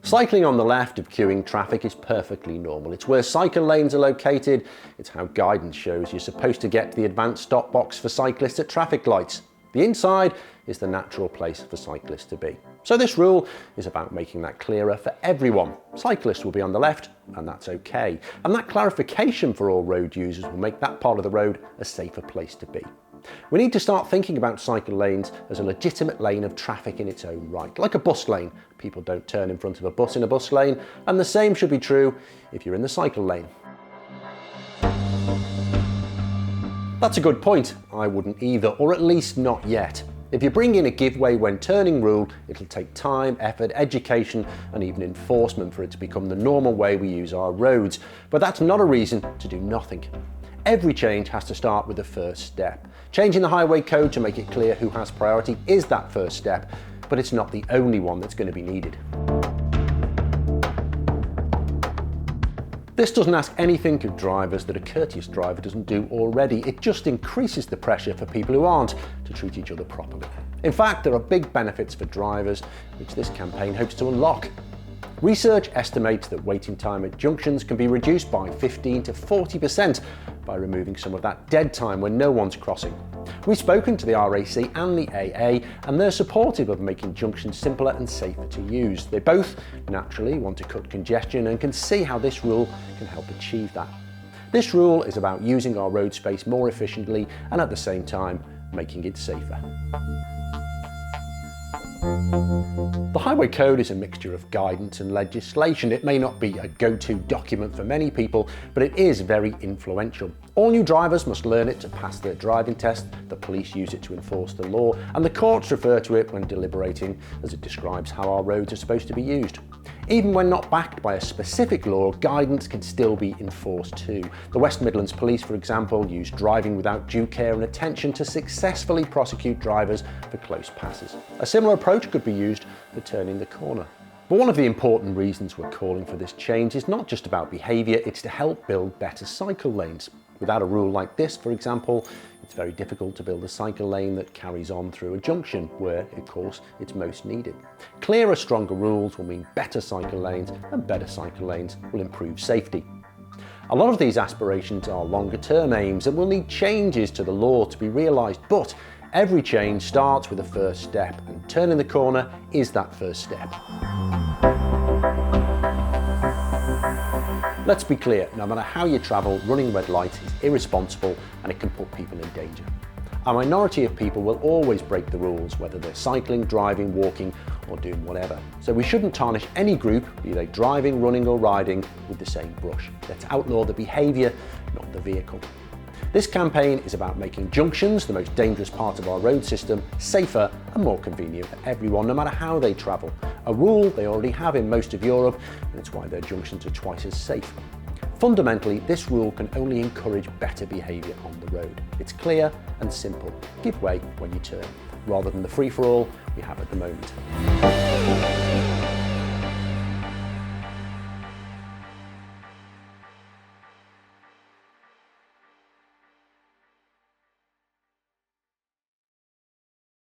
Cycling on the left of queuing traffic is perfectly normal. It's where cycle lanes are located. It's how guidance shows you're supposed to get to the advanced stop box for cyclists at traffic lights. The inside is the natural place for cyclists to be. So this rule is about making that clearer for everyone. Cyclists will be on the left, and that's okay. And that clarification for all road users will make that part of the road a safer place to be. We need to start thinking about cycle lanes as a legitimate lane of traffic in its own right, like a bus lane. People don't turn in front of a bus in a bus lane, and the same should be true if you're in the cycle lane. That's a good point. I wouldn't either, or at least not yet. If you bring in a give way when turning rule, it'll take time, effort, education, and even enforcement for it to become the normal way we use our roads. But that's not a reason to do nothing. Every change has to start with the first step. Changing the highway code to make it clear who has priority is that first step, but it's not the only one that's going to be needed. This doesn't ask anything of drivers that a courteous driver doesn't do already. It just increases the pressure for people who aren't to treat each other properly. In fact, there are big benefits for drivers, which this campaign hopes to unlock. Research estimates that waiting time at junctions can be reduced by 15 to 40% by removing some of that dead time when no one's crossing. We've spoken to the RAC and the AA, and they're supportive of making junctions simpler and safer to use. They both naturally want to cut congestion and can see how this rule can help achieve that. This rule is about using our road space more efficiently and at the same time making it safer. The Highway Code is a mixture of guidance and legislation. It may not be a go-to document for many people, but it is very influential. All new drivers must learn it to pass their driving test, the police use it to enforce the law, and the courts refer to it when deliberating, as it describes how our roads are supposed to be used. Even when not backed by a specific law, guidance can still be enforced too. The West Midlands Police, for example, use driving without due care and attention to successfully prosecute drivers for close passes. A similar approach could be used for turning the corner. But one of the important reasons we're calling for this change is not just about behaviour, it's to help build better cycle lanes. Without a rule like this, for example, it's very difficult to build a cycle lane that carries on through a junction where, of course, it's most needed. Clearer, stronger rules will mean better cycle lanes, and better cycle lanes will improve safety. A lot of these aspirations are longer-term aims and will need changes to the law to be realised, but every change starts with a first step, and turning the corner is that first step. Let's be clear, no matter how you travel, running red lights is irresponsible and it can put people in danger. A minority of people will always break the rules, whether they're cycling, driving, walking, or doing whatever. So we shouldn't tarnish any group, be they driving, running, or riding, with the same brush. Let's outlaw the behaviour, not the vehicle. This campaign is about making junctions, the most dangerous part of our road system, safer and more convenient for everyone, no matter how they travel. A rule they already have in most of Europe, and it's why their junctions are twice as safe. Fundamentally, this rule can only encourage better behaviour on the road. It's clear and simple. Give way when you turn, rather than the free-for-all we have at the moment.